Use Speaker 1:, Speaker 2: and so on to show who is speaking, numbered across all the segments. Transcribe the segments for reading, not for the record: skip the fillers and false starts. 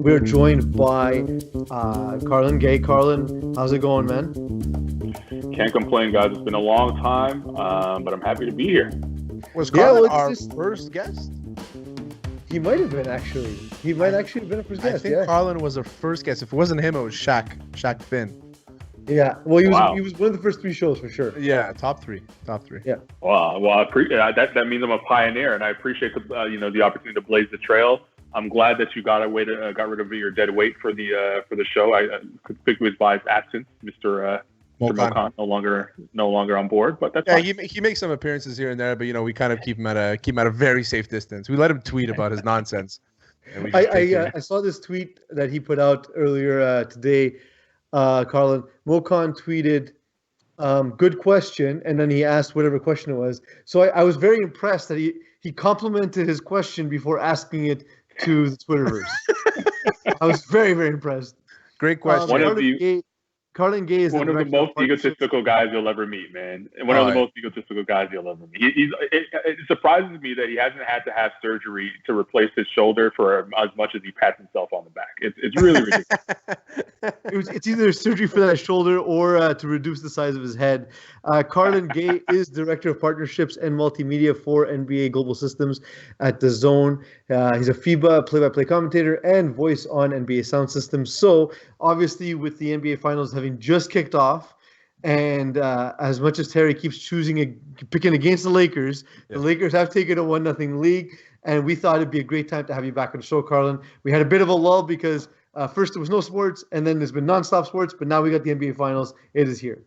Speaker 1: We're joined by Carlan Gay. Carlan, how's it going, man?
Speaker 2: Can't complain, guys. It's been a long time, but I'm happy to be here.
Speaker 3: Was Carlan our first guest?
Speaker 1: He might have been, actually. He might actually have been a first guest.
Speaker 3: I think Carlan was our first guest. If it wasn't him, it was Shaq Finn.
Speaker 1: Yeah, well, he was one of the first 3 shows for sure.
Speaker 3: Yeah, top three.
Speaker 1: Yeah.
Speaker 2: Well, that means I'm a pioneer, and I appreciate the opportunity to blaze the trail. I'm glad that you got rid of your dead weight for the show. I conspicuous by his absence, Mr. Mokan, no longer on board, but that's fine.
Speaker 3: He makes some appearances here and there, but we kind of keep him at a very safe distance. We let him tweet about his nonsense.
Speaker 1: I saw this tweet that he put out earlier today. Carlan, Mokan tweeted, "Good question," and then he asked whatever question it was. So I was very impressed that he complimented his question before asking it to the Twitterverse. I was very, very impressed.
Speaker 3: Great question.
Speaker 1: Carlan Gay is
Speaker 2: one of the most egotistical guys you'll ever meet, man. One of the most egotistical guys you'll ever meet. It surprises me that he hasn't had to have surgery to replace his shoulder for as much as he pats himself on the back. It's really ridiculous.
Speaker 1: It's either surgery for that shoulder or to reduce the size of his head. Carlan Gay is Director of Partnerships and Multimedia for NBA Global Systems at DAZN. He's a FIBA play-by-play commentator and voice on NBA Sound Systems. So, obviously, with the NBA Finals having just kicked off, and as much as Terry keeps picking against the Lakers, the Lakers have taken a 1-0 lead, and we thought it'd be a great time to have you back on the show, Carlan. We had a bit of a lull because first there was no sports, and then there's been nonstop sports, but now we got the NBA Finals. It is here.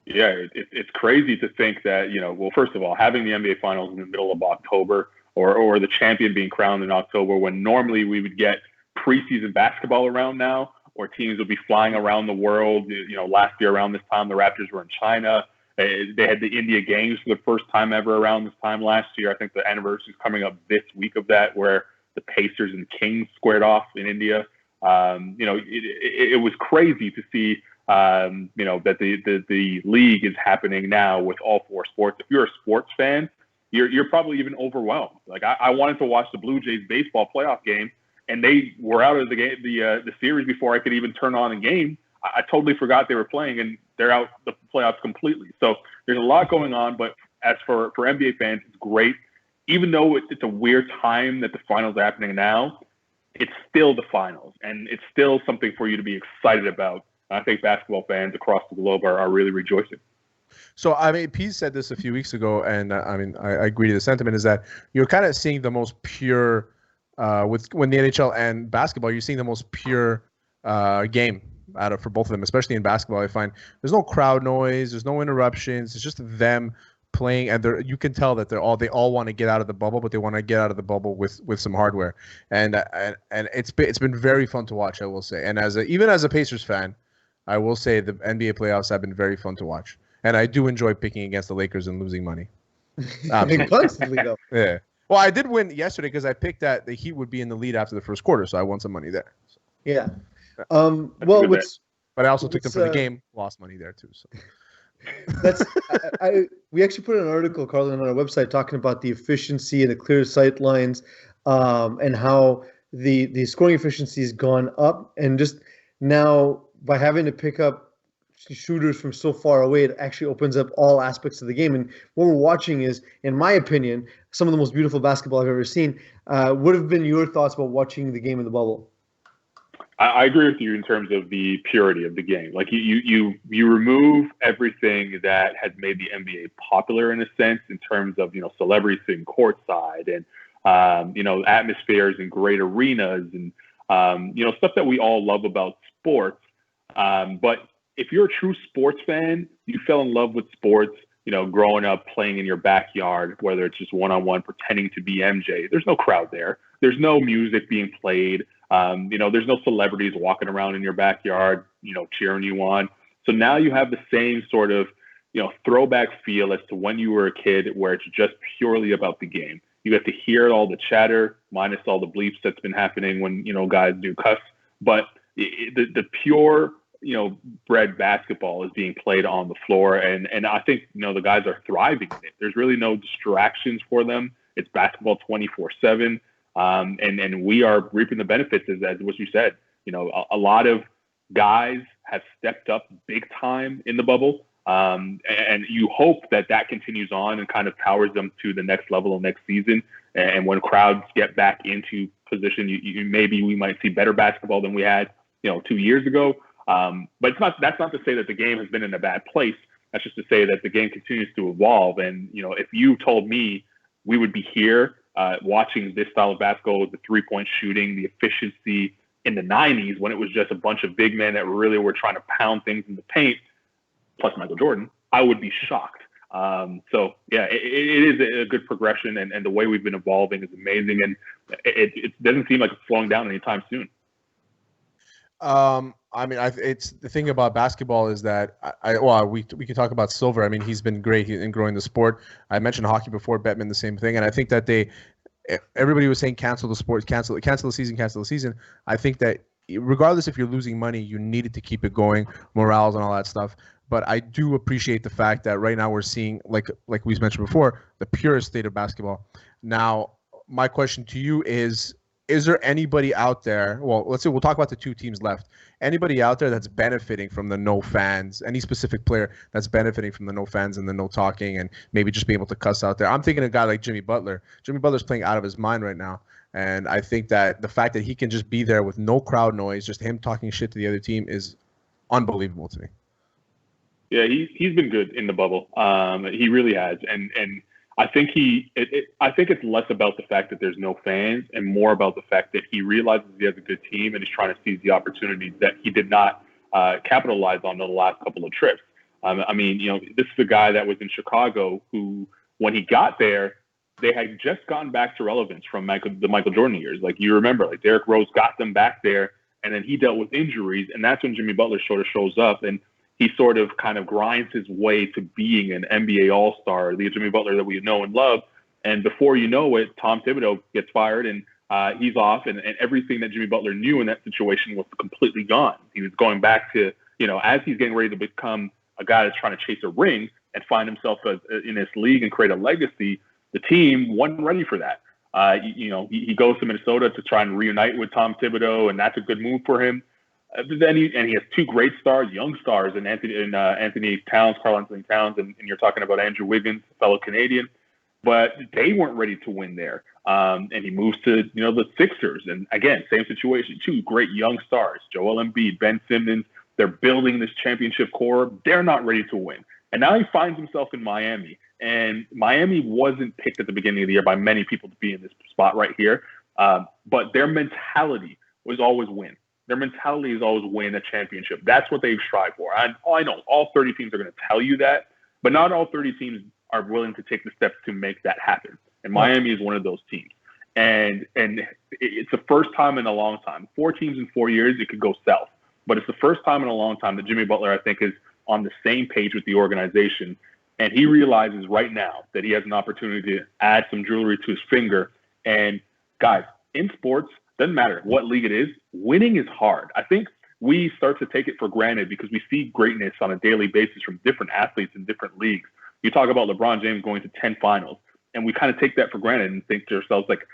Speaker 2: Yeah, it's crazy to think that, well, first of all, having the NBA Finals in the middle of October or the champion being crowned in October, when normally we would get preseason basketball around now, or teams will be flying around the world. Last year around this time, the Raptors were in China. They had the India Games for the first time ever around this time last year. I think the anniversary is coming up this week of that, where the Pacers and Kings squared off in India. It was crazy to see, that the league is happening now with all 4 sports. If you're a sports fan, you're probably even overwhelmed. Like I wanted to watch the Blue Jays baseball playoff game, and they were out of the game, the series before I could even turn on a game. I totally forgot they were playing, and they're out the playoffs completely. So there's a lot going on. But as for NBA fans, it's great. Even though it's a weird time that the finals are happening now, it's still the finals, and it's still something for you to be excited about. I think basketball fans across the globe are really rejoicing.
Speaker 3: So, Pete said this a few weeks ago, and I agree to the sentiment, is that you're kind of seeing the most pure when the NHL and basketball, you're seeing the most pure game for both of them, especially in basketball. I find there's no crowd noise, there's no interruptions. It's just them playing, and you can tell that they all want to get out of the bubble, but they want to get out of the bubble with some hardware, and it's been very fun to watch, I will say. And even as a Pacers fan, I will say the NBA playoffs have been very fun to watch, and I do enjoy picking against the Lakers and losing money.
Speaker 1: Constantly, though.
Speaker 3: Yeah. Well, I did win yesterday because I picked that the Heat would be in the lead after the first quarter, so I won some money there. So.
Speaker 1: Yeah.
Speaker 3: But I also took them for the game, lost money there too. So.
Speaker 1: We actually put an article, Carlan, on our website talking about the efficiency and the clear sight lines, and how the scoring efficiency has gone up, and just now by having to pick up shooters from so far away, it actually opens up all aspects of the game. And what we're watching is, in my opinion, some of the most beautiful basketball I've ever seen. What have been your thoughts about watching the game in the bubble?
Speaker 2: I agree with you in terms of the purity of the game. Like you remove everything that has made the NBA popular in a sense, in terms of celebrities sitting courtside and atmospheres and great arenas and stuff that we all love about sports. But if you're a true sports fan, you fell in love with sports, growing up playing in your backyard, whether it's just one-on-one pretending to be MJ. There's no crowd there. There's no music being played. There's no celebrities walking around in your backyard, cheering you on. So now you have the same sort of, throwback feel as to when you were a kid, where it's just purely about the game. You get to hear all the chatter, minus all the bleeps that's been happening when, guys do cuss. But the pure, bred basketball is being played on the floor. And I think, the guys are thriving in it. There's really no distractions for them. It's basketball 24/7. And we are reaping the benefits as what you said. A lot of guys have stepped up big time in the bubble. And you hope that continues on and kind of powers them to the next level of next season. And when crowds get back into position, maybe we might see better basketball than we had, 2 years ago. But that's not to say that the game has been in a bad place. That's just to say that the game continues to evolve. And, if you told me we would be here watching this style of basketball with the three-point shooting, the efficiency in the 90s when it was just a bunch of big men that really were trying to pound things in the paint, plus Michael Jordan, I would be shocked. So, yeah, it is a good progression, and the way we've been evolving is amazing, and it doesn't seem like it's slowing down anytime soon.
Speaker 3: It's the thing about basketball is that we can talk about Silver. I mean, he's been great in growing the sport. I mentioned hockey before, Bettman, the same thing, and I think that everybody was saying cancel the sport, cancel the season. I think that regardless if you're losing money, you needed to keep it going, morals and all that stuff. But I do appreciate the fact that right now we're seeing, like we mentioned before, the purest state of basketball. Now, my question to you is there anybody out there, well, let's say we'll talk about the two teams left, anybody out there that's benefiting from the no fans, any specific player that's benefiting from the no fans and the no talking and maybe just being able to cuss out there? I'm thinking a guy like Jimmy Butler. Jimmy Butler's playing out of his mind right now. And I think that the fact that he can just be there with no crowd noise, just him talking shit to the other team is unbelievable to me.
Speaker 2: Yeah, he's been good in the bubble. He really has, and I think I think it's less about the fact that there's no fans and more about the fact that he realizes he has a good team and he's trying to seize the opportunities that he did not capitalize on the last couple of trips. This is a guy that was in Chicago who, when he got there, they had just gotten back to relevance from the Michael Jordan years. Like, you remember, like Derrick Rose got them back there, and then he dealt with injuries, and that's when Jimmy Butler sort of shows up and he sort of kind of grinds his way to being an NBA All-Star, the Jimmy Butler that we know and love. And before you know it, Tom Thibodeau gets fired and he's off, and everything that Jimmy Butler knew in that situation was completely gone. He was going back to, as he's getting ready to become a guy that's trying to chase a ring and find himself in this league and create a legacy, the team wasn't ready for that. He goes to Minnesota to try and reunite with Tom Thibodeau, and that's a good move for him. But then he has two great stars, young stars, and Anthony Towns, Karl Anthony Towns, and you're talking about Andrew Wiggins, fellow Canadian. But they weren't ready to win there. And he moves to, the Sixers. And again, same situation, two great young stars, Joel Embiid, Ben Simmons. They're building this championship core. They're not ready to win. And now he finds himself in Miami. And Miami wasn't picked at the beginning of the year by many people to be in this spot right here. But their mentality was always win. Their mentality is always win a championship. That's what they've strived for. I know all 30 teams are going to tell you that, but not all 30 teams are willing to take the steps to make that happen. And Miami is one of those teams. And it's the first time in a long time. 4 teams in 4 years, it could go south. But it's the first time in a long time that Jimmy Butler, I think, is on the same page with the organization. And he realizes right now that he has an opportunity to add some jewelry to his finger. And guys, in sports, doesn't matter what league it is, winning is hard. I think we start to take it for granted because we see greatness on a daily basis from different athletes in different leagues. You talk about LeBron James going to 10 finals, and we kind of take that for granted and think to ourselves, like,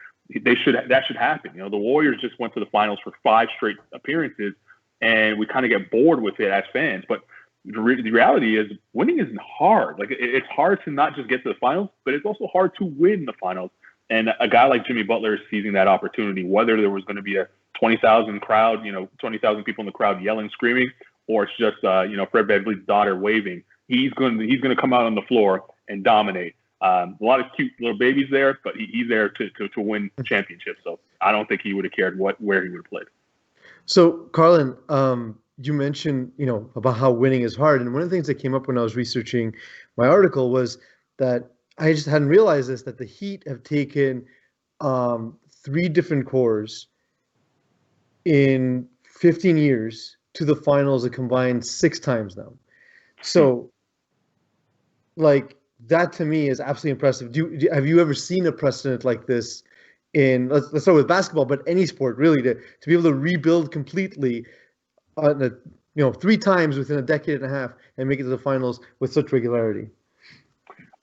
Speaker 2: that should happen. The Warriors just went to the finals for 5 straight appearances, and we kind of get bored with it as fans. But the reality is winning isn't hard. Like, it's hard to not just get to the finals, but it's also hard to win the finals. And a guy like Jimmy Butler is seizing that opportunity, whether there was going to be a 20,000 crowd, 20,000 people in the crowd yelling, screaming, or it's just, Fred VanVleet's daughter waving. He's going to come out on the floor and dominate. A lot of cute little babies there, but he's there to win championships. So I don't think he would have cared where he would have played.
Speaker 1: So, Carlan, you mentioned, about how winning is hard. And one of the things that came up when I was researching my article was that I just hadn't realized this, that the Heat have taken 3 different cores in 15 years to the finals a combined 6 times now. So, like, that to me is absolutely impressive. Have you ever seen a precedent like this in, let's start with basketball, but any sport really, to be able to rebuild completely 3 times within a decade and a half and make it to the finals with such regularity?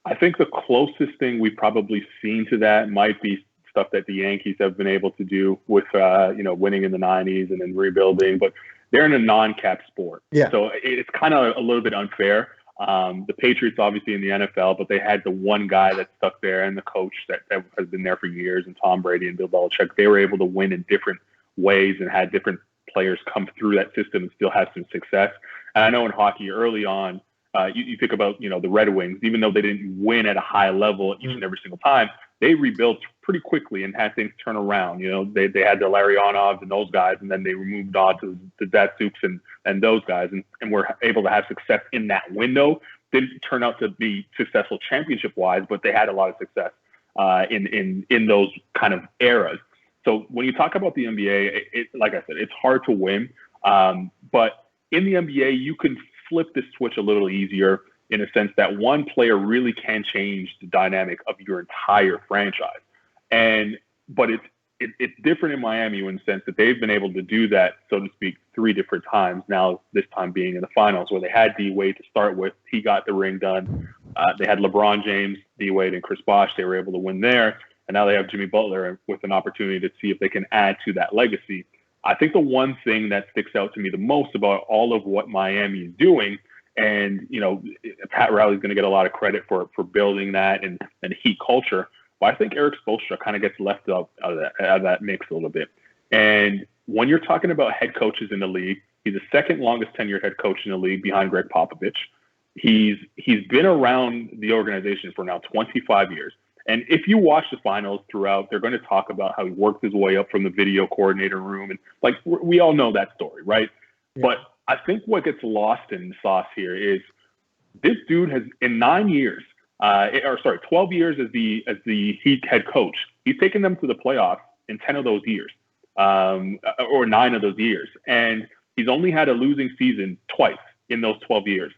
Speaker 2: I think the closest thing we've probably seen to that might be stuff that the Yankees have been able to do with, winning in the 90s and then rebuilding. But they're in a non-cap sport.
Speaker 1: Yeah.
Speaker 2: So it's kind of a little bit unfair. The Patriots, obviously, in the NFL, but they had the one guy that stuck there and the coach that has been there for years, and Tom Brady and Bill Belichick. They were able to win in different ways and had different players come through that system and still have some success. And I know in hockey early on, you think about, the Red Wings, even though they didn't win at a high level each and every single time, they rebuilt pretty quickly and had things turn around. They had the Larionovs and those guys, and then they moved on to the Datsuks and those guys, and were able to have success in that window. Didn't turn out to be successful championship-wise, but they had a lot of success in those kind of eras. So when you talk about the NBA, like I said, it's hard to win. But in the NBA, you can flip this switch a little easier in a sense that one player really can change the dynamic of your entire franchise. But it's different in Miami in the sense that they've been able to do that, so to speak, 3 different times. Now, this time being in the finals, where they had D-Wade to start with. He got the ring done. They had LeBron James, D-Wade, and Chris Bosh. They were able to win there. And now they have Jimmy Butler with an opportunity to see if they can add to that legacy. I think the one thing that sticks out to me the most about all of what Miami is doing, and, Pat Riley's going to get a lot of credit for building that and Heat culture, but I think Erik Spoelstra kind of gets left out of that mix a little bit. And when you're talking about head coaches in the league, he's the second longest tenured head coach in the league behind Greg Popovich. He's been around the organization for now 25 years. And if you watch the finals throughout, they're going to talk about how he worked his way up from the video coordinator room. And we all know that story, right? Yeah. But I think what gets lost in the sauce here is this dude has, in 12 years as the Heat head coach, he's taken them to the playoffs in 10 of those years, or 9 of those years. And he's only had a losing season twice in those 12 years.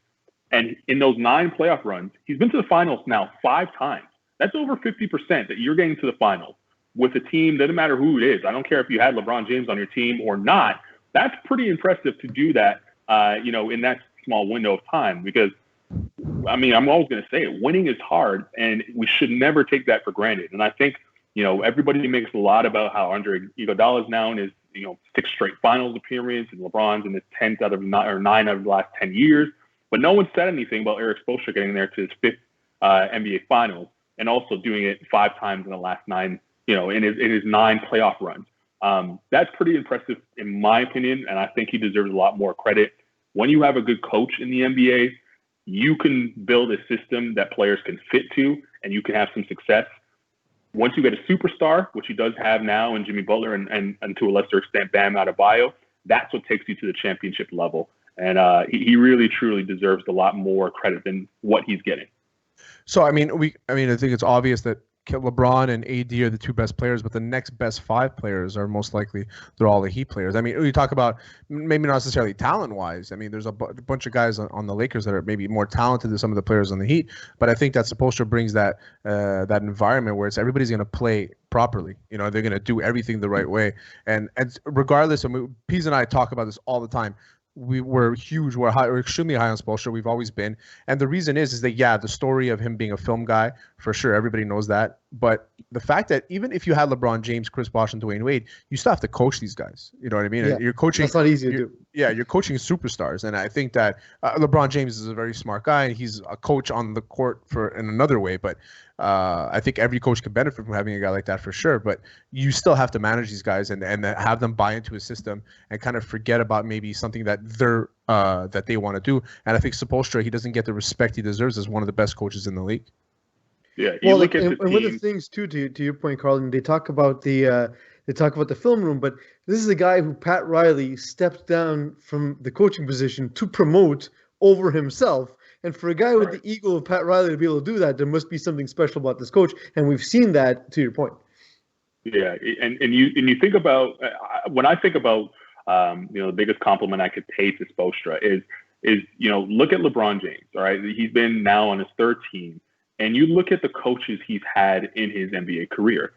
Speaker 2: And in those 9 playoff runs, he's been to the finals now 5 times. That's over 50% that you're getting to the finals with a team. Doesn't matter who it is. I don't care if you had LeBron James on your team or not. That's pretty impressive to do that, in that small window of time. Because, I'm always going to say it. Winning is hard, and we should never take that for granted. And I think, everybody makes a lot about how Andre Iguodala is now in his, 6 straight finals appearance, and LeBron's in his 10th out of 9 out of the last 10 years. But no one said anything about Erik Spoelstra getting there to his 5th NBA finals. And also doing it 5 times in the last 9, in his 9 playoff runs. That's pretty impressive in my opinion, and I think he deserves a lot more credit. When you have a good coach in the NBA, you can build a system that players can fit to, and you can have some success. Once you get a superstar, which he does have now in Jimmy Butler and to a lesser extent Bam Adebayo, that's what takes you to the championship level. And he really, truly deserves a lot more credit than what he's getting.
Speaker 3: So, I think it's obvious that LeBron and AD are the 2 best players, but the next best 5 players are most likely they're all the Heat players. You talk about maybe not necessarily talent-wise. There's a bunch of guys on the Lakers that are maybe more talented than some of the players on the Heat, but I think that Spoelstra brings that environment where it's everybody's going to play properly. They're going to do everything the right way. And regardless, Pease and I talk about this all the time. We're extremely high on Spoelstra. We've always been. And the reason is that, the story of him being a film guy, for sure, everybody knows that. But the fact that even if you had LeBron James, Chris Bosh, and Dwayne Wade, you still have to coach these guys. You know what I mean?
Speaker 1: Yeah.
Speaker 3: You're coaching.
Speaker 1: That's not easy to do.
Speaker 3: Yeah, you're coaching superstars. And I think that LeBron James is a very smart guy, and he's a coach on the court in another way. But I think every coach can benefit from having a guy like that for sure. But you still have to manage these guys and have them buy into a system and kind of forget about maybe something that that they want to do. And I think Spoelstra, he doesn't get the respect he deserves as one of the best coaches in the league.
Speaker 2: Yeah,
Speaker 1: one of the things too, to your point, Carlan, they talk about the film room, but this is a guy who Pat Riley stepped down from the coaching position to promote over himself. And for a guy with the ego of Pat Riley to be able to do that, there must be something special about this coach, and we've seen that. To your point.
Speaker 2: Yeah, and you think about when I think about the biggest compliment I could pay to Spoelstra is look at LeBron James. All right, he's been now on his 3rd team. And you look at the coaches he's had in his NBA career.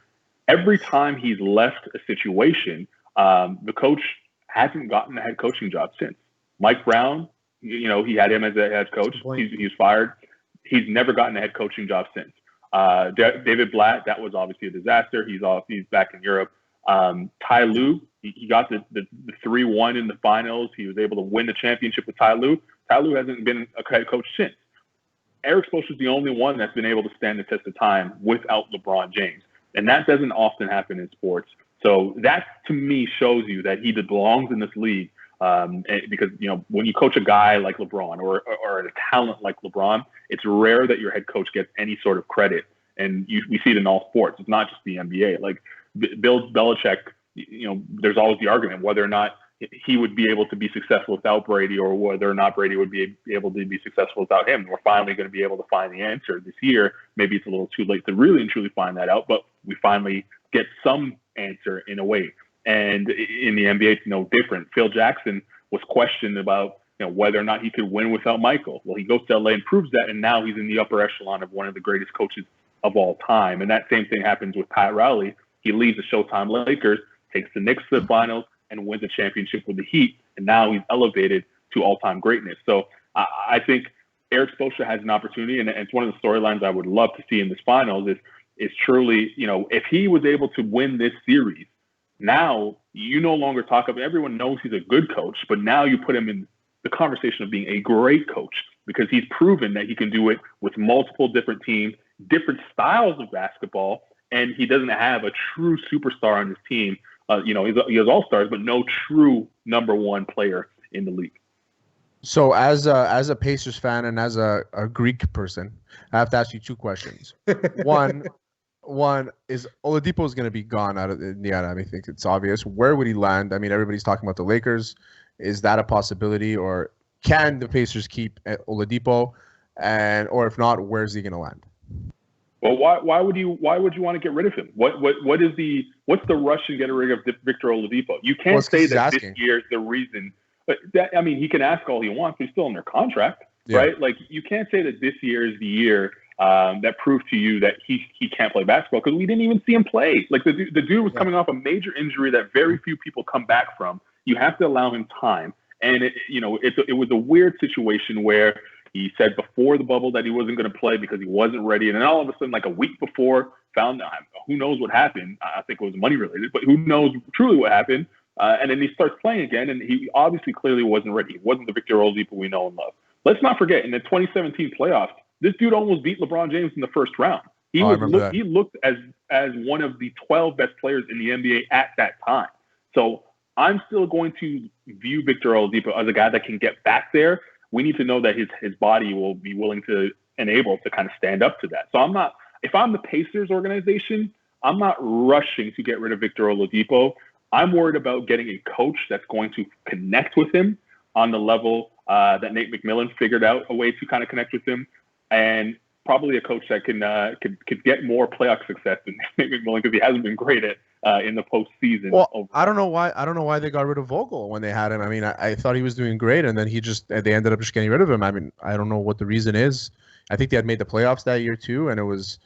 Speaker 2: Every time he's left a situation, the coach hasn't gotten a head coaching job since. Mike Brown, he had him as a head coach. He was fired. He's never gotten a head coaching job since. David Blatt, that was obviously a disaster. He's back in Europe. Ty Lue, he got the 3-1 in the finals. He was able to win the championship with Ty Lue. Ty Lue hasn't been a head coach since. Erik Spoelstra is the only one that's been able to stand the test of time without LeBron James. And that doesn't often happen in sports. So that, to me, shows you that he belongs in this league. Because, when you coach a guy like LeBron or a talent like LeBron, it's rare that your head coach gets any sort of credit. And we see it in all sports. It's not just the NBA. Like Bill Belichick, there's always the argument whether or not he would be able to be successful without Brady or whether or not Brady would be able to be successful without him. We're finally going to be able to find the answer this year. Maybe it's a little too late to really and truly find that out, but we finally get some answer in a way. And in the NBA, it's no different. Phil Jackson was questioned about whether or not he could win without Michael. Well, he goes to LA and proves that, and now he's in the upper echelon of one of the greatest coaches of all time. And that same thing happens with Pat Riley. He leaves the Showtime Lakers, takes the Knicks to the finals, and wins a championship with the Heat, and now he's elevated to all-time greatness. So I think Erik Spoelstra has an opportunity, and it's one of the storylines I would love to see in this finals is truly, if he was able to win this series, now you no longer talk about, everyone knows he's a good coach, but now you put him in the conversation of being a great coach because he's proven that he can do it with multiple different teams, different styles of basketball, and he doesn't have a true superstar on his team. He has all-stars, but no true number one player in the league.
Speaker 3: So as a Pacers fan and as a Greek person, I have to ask you two questions. One is Oladipo is going to be gone out of Indiana. I think it's obvious. Where would he land? I mean, everybody's talking about the Lakers. Is that a possibility, or can the Pacers keep Oladipo? Or if not, where's he going to land?
Speaker 2: Well, why would you want to get rid of him? What's the rush in getting rid of Victor Oladipo? You can't say that this year's the reason. But he can ask all he wants. He's still in their contract, right? Like you can't say that this year is the year that proved to you that he can't play basketball because we didn't even see him play. Like the dude was coming off a major injury that very few people come back from. You have to allow him time, and it was a weird situation where he said before the bubble that he wasn't going to play because he wasn't ready. And then all of a sudden, like a week before, found out who knows what happened. I think it was money related, but who knows truly what happened. And then he starts playing again, and he obviously clearly wasn't ready. He wasn't the Victor Oladipo we know and love. Let's not forget, in the 2017 playoffs, this dude almost beat LeBron James in the first round. He looked as one of the 12 best players in the NBA at that time. So I'm still going to view Victor Oladipo as a guy that can get back there. We need to know that his body will be willing to and able to kind of stand up to that. So if I'm the Pacers organization, I'm not rushing to get rid of Victor Oladipo. I'm worried about getting a coach that's going to connect with him on the level that Nate McMillan figured out a way to kind of connect with him, and probably a coach that could get more playoff success than Nate McMillan because he hasn't been great at in the postseason.
Speaker 3: Well, I don't know why they got rid of Vogel when they had him. I mean, I thought he was doing great, and then they ended up just getting rid of him. I mean, I don't know what the reason is. I think they had made the playoffs that year too, and it was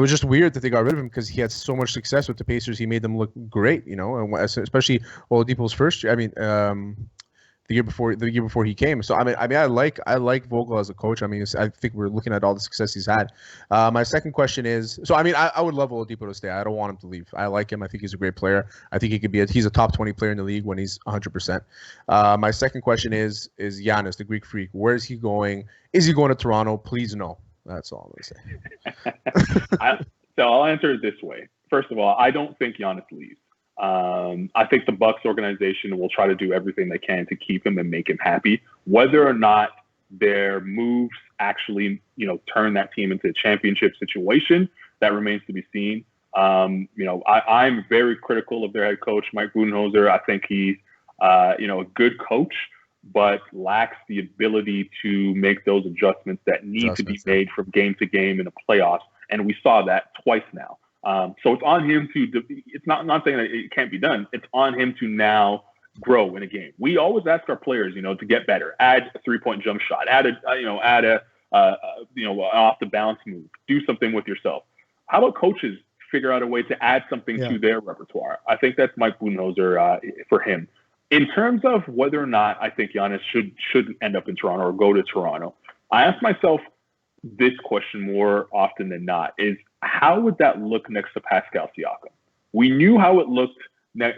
Speaker 3: just weird that they got rid of him because he had so much success with the Pacers. He made them look great, and especially Oladipo's first year. I mean, the year before he came. So I mean, I like Vogel as a coach. I mean, I think we're looking at all the success he's had. My second question is, so I mean, I would love Oladipo to stay. I don't want him to leave. I like him. I think he's a great player. I think he's a top 20 player in the league when he's 100%. My second question is Giannis, the Greek freak. Where is he going? Is he going to Toronto? Please no. That's all I'm gonna say.
Speaker 2: So I'll answer it this way. First of all, I don't think Giannis leaves. I think the Bucks organization will try to do everything they can to keep him and make him happy. Whether or not their moves actually, turn that team into a championship situation, that remains to be seen. I'm very critical of their head coach, Mike Budenholzer. I think he's, a good coach, but lacks the ability to make those adjustments that need to be made from game to game in the playoffs. And we saw that twice now. So it's on him it's not saying that it can't be done. It's on him to now grow in a game. We always ask our players, to get better, add a 3-point jump shot, add a off the bounce move, do something with yourself. How about coaches figure out a way to add something to their repertoire? I think that's Mike Budenholzer for him. In terms of whether or not I think Giannis should end up in Toronto or go to Toronto, I ask myself, this question more often than not is how would that look next to Pascal Siakam? We knew how it looked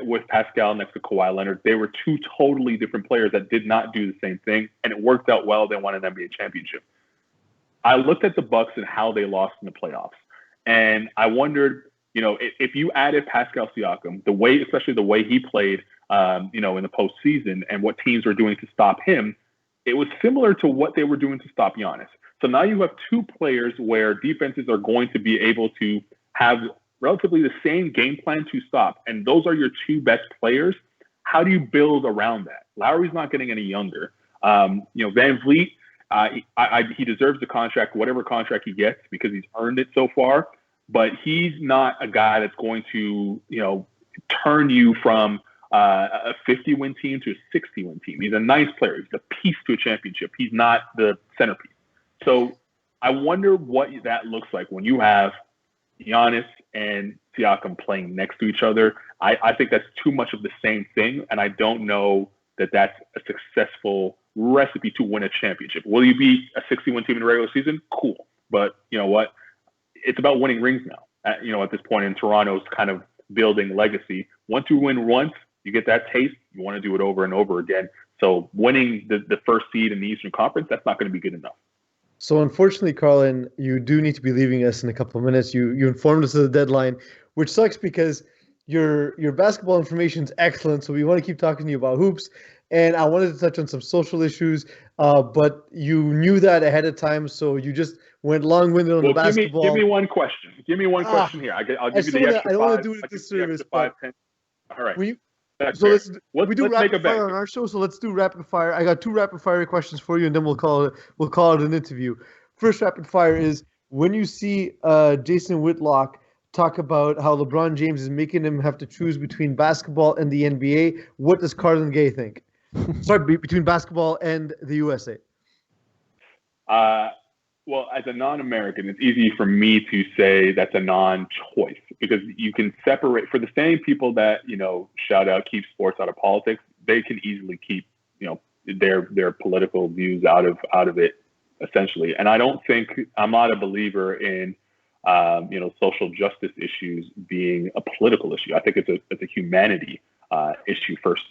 Speaker 2: with Pascal next to Kawhi Leonard. They were two totally different players that did not do the same thing, and it worked out well. They won an NBA championship. I looked at the Bucks and how they lost in the playoffs, and I wondered, if you added Pascal Siakam, especially the way he played, in the postseason, and what teams were doing to stop him, it was similar to what they were doing to stop Giannis. So now you have two players where defenses are going to be able to have relatively the same game plan to stop, and those are your two best players. How do you build around that? Lowry's not getting any younger. Van Vliet, he deserves the contract, whatever contract he gets, because he's earned it so far. But he's not a guy that's going to, turn you from a 50-win team to a 60-win team. He's a nice player. He's a piece to a championship. He's not the centerpiece. So I wonder what that looks like when you have Giannis and Siakam playing next to each other. I think that's too much of the same thing, and I don't know that that's a successful recipe to win a championship. Will you be a 60-win team in the regular season? Cool. But you know what? It's about winning rings now. At this point in Toronto's kind of building legacy. Once you win once, you get that taste. You want to do it over and over again. So winning the first seed in the Eastern Conference, that's not going to be good enough.
Speaker 1: So unfortunately, Carlan, you do need to be leaving us in a couple of minutes. You informed us of the deadline, which sucks because your basketball information is excellent. So we want to keep talking to you about hoops. And I wanted to touch on some social issues, but you knew that ahead of time, so you just went long-winded on the basketball.
Speaker 2: Give me one question. Give me one question here. I'll give you the extra 5.
Speaker 1: I don't want to do it at this service, but
Speaker 2: 10. All right.
Speaker 1: We do rapid fire on our show, so let's do rapid fire. I got 2 rapid fire questions for you, and then we'll call it an interview. First rapid fire is when you see Jason Whitlock talk about how LeBron James is making him have to choose between basketball and the NBA, what does Carlan Gay think? Sorry, between basketball and the USA.
Speaker 2: Well, as a non-American, it's easy for me to say that's a non-choice because you can separate for the same people that, shout out, keep sports out of politics. They can easily keep, their political views out of it essentially. And I'm not a believer in, social justice issues being a political issue. I think it's a humanity issue first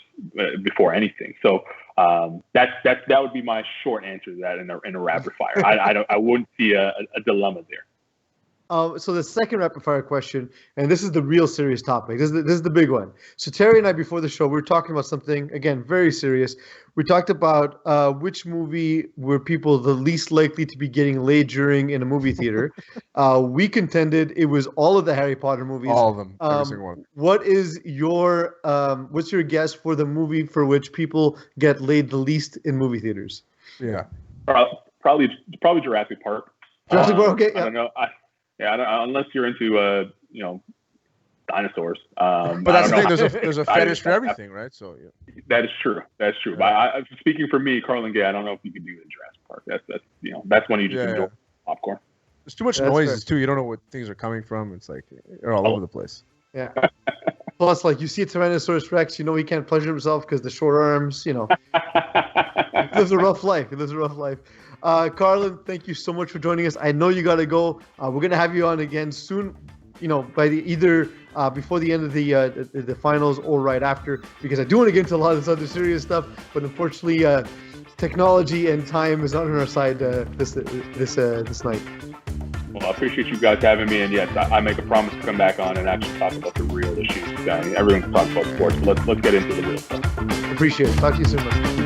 Speaker 2: before anything. So that would be my short answer to that in a rapid fire. I wouldn't see a dilemma there.
Speaker 1: So the second rapid fire question, and this is the real serious topic. This is the big one. So Terry and I, before the show, we were talking about something, again, very serious. We talked about which movie were people the least likely to be getting laid during in a movie theater. We contended it was all of the Harry Potter movies.
Speaker 3: All of them, every single one.
Speaker 1: What is what's your guess for the movie for which people get laid the least in movie theaters?
Speaker 3: Yeah.
Speaker 2: Probably Jurassic Park.
Speaker 1: Jurassic Park, okay.
Speaker 2: I don't know. Unless you're into dinosaurs.
Speaker 3: But that's the thing. There's a fetish for everything, right? So yeah.
Speaker 2: That is true. That's true. Yeah. But speaking for me, Carlan Gay, I don't know if you can do it in Jurassic Park. That's when you just enjoy popcorn.
Speaker 3: There's too much noises too. You don't know what things are coming from. It's like they're all over the place.
Speaker 1: Yeah. Plus, like you see a Tyrannosaurus Rex, he can't pleasure himself because the short arms. He lives a rough life. Carlan, thank you so much for joining us. I know you got to go. We're gonna have you on again soon. By either before the end of the finals or right after, because I do want to get into a lot of this other serious stuff. But unfortunately, technology and time is not on our side this night.
Speaker 2: Well, I appreciate you guys having me, and yes, I make a promise to come back on and actually talk about the real issues. Everyone can talk about sports, but let's get into the real stuff.
Speaker 1: Appreciate it. Talk to you soon, man.